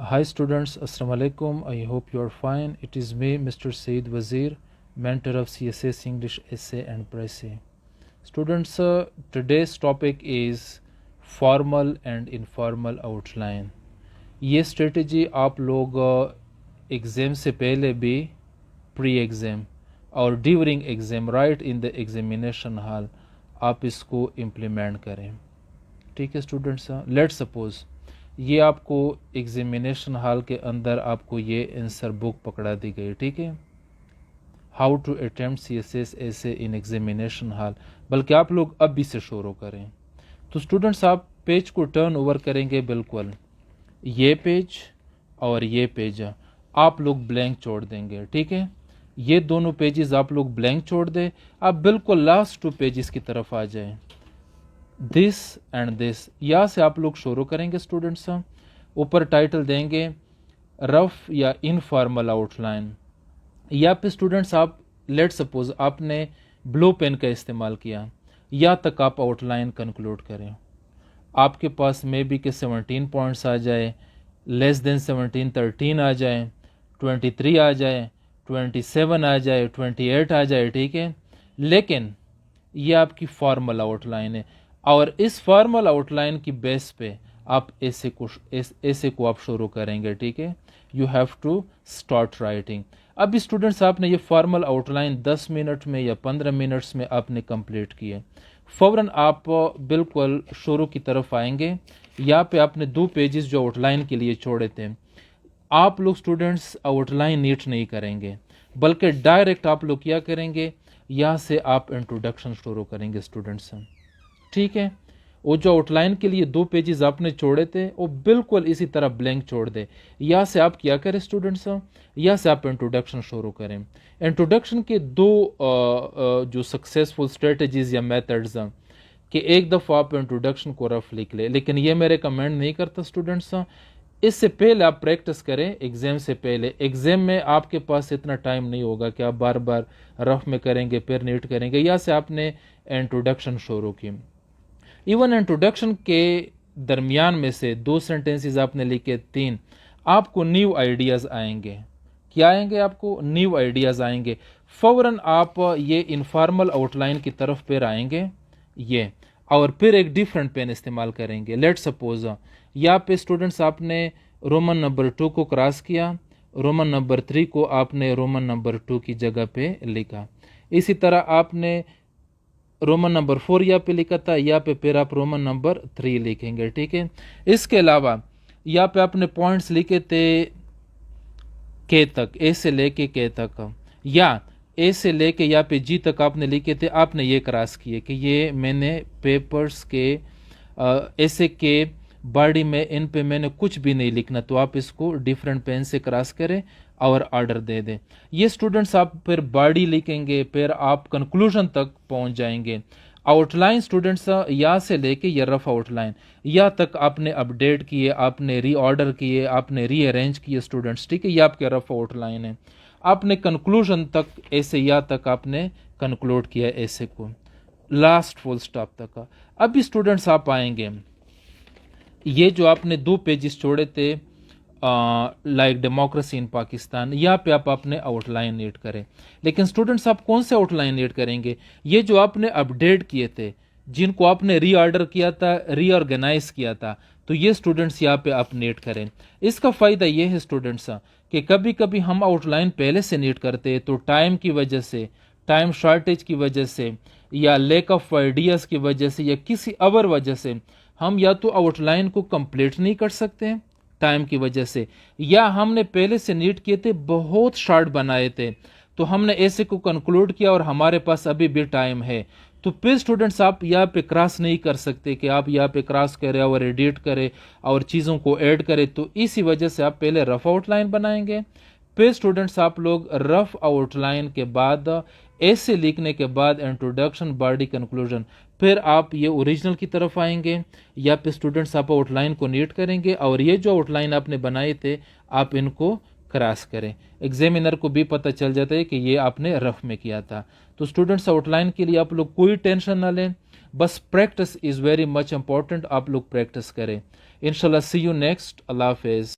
Hi students, Assalamu alaikum. I hope you are fine. It is me, Mr. Saeed Wazir, mentor of CSS English Essay and Pressay. Students, today's topic is formal and informal outline. ये strategy आप लोग exam से पहले भी pre exam और during exam right in the examination hall आप इसको implement करें. ठीक है स्टूडेंट्स, लेट सपोज़ ये आपको एग्जामिनेशन हॉल के अंदर आपको ये आंसर बुक पकड़ा दी गई. ठीक है, हाउ टू अटेम्प्ट CSS ऐसे इन एग्जामिनेशन हॉल, बल्कि आप लोग अब भी से शुरू करें. तो स्टूडेंट्स आप पेज को टर्न ओवर करेंगे, बिल्कुल ये पेज और ये पेज आप लोग ब्लैंक छोड़ देंगे. ठीक है, ये दोनों पेजेस आप लोग ब्लैंक छोड़ दें. आप बिल्कुल लास्ट 2 पेजेस की तरफ आ जाएं. दिस एंड दिस यहाँ से आप लोग शुरू करेंगे. स्टूडेंट्स ऊपर टाइटल देंगे रफ या इनफॉर्मल आउटलाइन. या पे स्टूडेंट्स आप लेट सपोज आपने ब्लू पेन का इस्तेमाल किया, या तक आप आउटलाइन कंक्लूड करें. आपके पास मे बी के 17 पॉइंट्स आ जाए, लेस देन 17 13 आ जाए, 23 आ जाए, 27 आ जाए, 28 आ जाए. ठीक है, लेकिन ये आपकी फॉर्मल आउटलाइन है और इस फॉर्मल आउटलाइन की बेस पे आप ऐसे को आप शुरू करेंगे. ठीक है, you have to start writing. अब स्टूडेंट्स आपने ये फॉर्मल आउटलाइन 10 मिनट में या 15 मिनट्स में आपने कंप्लीट किए, फौरन आप बिल्कुल शुरू की तरफ आएंगे. यहाँ पे आपने 2 पेजेस जो आउटलाइन के लिए छोड़े थे, आप लोग स्टूडेंट्स आउटलाइन नीट नहीं करेंगे, बल्कि डायरेक्ट आप लोग क्या करेंगे, यहाँ से आप इंट्रोडक्शन शुरू करेंगे स्टूडेंट्स. ठीक है, वो जो आउटलाइन के लिए 2 पेजेस आपने छोड़े थे वो बिल्कुल इसी तरह ब्लैंक छोड़ दे. यहाँ से आप क्या करें स्टूडेंट्स, यहाँ से आप इंट्रोडक्शन शुरू करें. इंट्रोडक्शन के 2 जो सक्सेसफुल स्ट्रेटजीज या मेथड्स हैं कि एक दफ़ा आप इंट्रोडक्शन को रफ लिख ले, लेकिन ये मैं रिकमेंड नहीं करता स्टूडेंट्स. इससे पहले आप प्रैक्टिस करें एग्ज़ाम से पहले. एग्ज़ाम में आपके पास इतना टाइम नहीं होगा कि आप बार बार रफ में करेंगे फिर नीट करेंगे. यहाँ से आपने इंट्रोडक्शन शुरू की. इवन इंट्रोडक्शन के दरमियान में से 2 सेंटेंसेस आपने लिखे, 3, आपको न्यू आइडियाज़ आएंगे. क्या आएंगे? आपको न्यू आइडियाज़ आएंगे. फौरन आप ये इनफॉर्मल आउटलाइन की तरफ फिर आएंगे ये, और फिर एक डिफरेंट पेन इस्तेमाल करेंगे. लेट सपोज यहाँ पे स्टूडेंट्स आपने रोमन नंबर 2 को क्रॉस किया, रोमन नंबर 3 को आपने रोमन नंबर 2 की जगह पे लिखा. इसी तरह आपने रोमन नंबर 4 यहाँ पे लिखा था, यहाँ पे फिर आप रोमन नंबर 3 लिखेंगे. ठीक है, इसके अलावा यहाँ पे आपने पॉइंट्स लिखे थे के तक, ए से लेके के तक, या ए से लेके यहाँ पे जी तक आपने लिखे थे. आपने ये क्रॉस किए कि ये मैंने पेपर्स के ऐसे के बॉडी में इन पे मैंने कुछ भी नहीं लिखना, तो आप इसको डिफरेंट पेन से क्रॉस करें और ऑर्डर दे दें. ये स्टूडेंट्स आप फिर बॉडी लिखेंगे, फिर आप कंक्लूजन तक पहुंच जाएंगे. आउटलाइन स्टूडेंट्स यहाँ से लेके ये रफ आउटलाइन यहाँ तक आपने अपडेट किए, आपने रीऑर्डर किए, आपने रीअरेंज किए स्टूडेंट्स. ठीक है, ये आपके रफ आउटलाइन है. आपने कंक्लूजन तक ऐसे यहाँ तक आपने कंक्लूड किया ऐसे को लास्ट फुल स्टॉप तक. अभी स्टूडेंट्स आप आएंगे, ये जो आपने 2 पेजेस छोड़े थे लाइक डेमोक्रेसी इन पाकिस्तान, यहाँ पे आप अपने आउटलाइन नीट करें. लेकिन स्टूडेंट्स आप कौन से आउटलाइन नीट करेंगे? ये जो आपने अपडेट किए थे, जिनको आपने रीऑर्डर किया था, रीऑर्गेनाइज किया था, तो ये स्टूडेंट्स यहाँ पे आप नीट करें. इसका फ़ायदा ये है स्टूडेंट्स कि कभी कभी हम आउटलाइन पहले से नीट करते हैं, तो टाइम की वजह से, टाइम शॉर्टेज की वजह से, या लैक ऑफ आइडियाज़ की वजह से, या किसी और वजह से हम या तो आउटलाइन को कंप्लीट नहीं कर सकते हैं टाइम की वजह से, या हमने पहले से नीट किए थे, बहुत शॉर्ट बनाए थे, तो हमने ऐसे को कंक्लूड किया और हमारे पास अभी भी टाइम है, तो फिर स्टूडेंट्स आप यहाँ पे क्रॉस नहीं कर सकते कि आप यहाँ पे क्रॉस करें और एडिट करें और चीज़ों को ऐड करें. तो इसी वजह से आप पहले रफ आउटलाइन बनाएंगे, फिर स्टूडेंट्स आप लोग रफ आउटलाइन के बाद ऐसे लिखने के बाद इंट्रोडक्शन, बॉडी, कंक्लूजन, फिर आप ये ओरिजिनल की तरफ आएंगे. या पे स्टूडेंट्स आप आउटलाइन को नीट करेंगे और ये जो आउटलाइन आपने बनाए थे आप इनको क्रॉस करें. एग्जामिनर को भी पता चल जाता है कि ये आपने रफ में किया था. तो स्टूडेंट्स आउटलाइन के लिए आप लोग कोई टेंशन ना लें, बस practice is very much important. आप लोग प्रैक्टिस करें. इंशाल्लाह सी यू नेक्स्ट. अल्लाह हाफिज़.